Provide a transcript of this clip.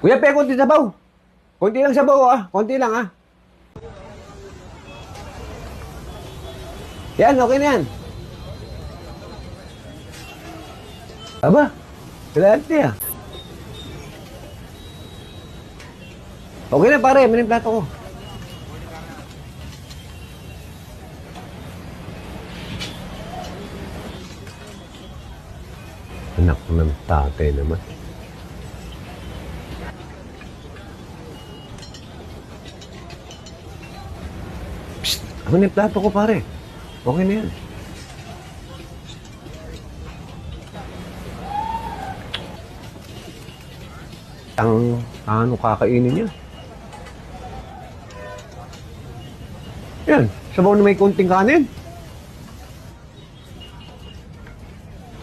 Kuya, pe, konti sabaw. Konti lang sabaw, ah. Konti lang, ah. Yan, okay na yan. Aba, galante, ah. Okay na, pare. Manin plato ko. Anak ng tatay naman. Psst! Ano na yung plato ko, pare? Okay na yan. Ano kakainin niya? Yan, sabaw na may konting kanin.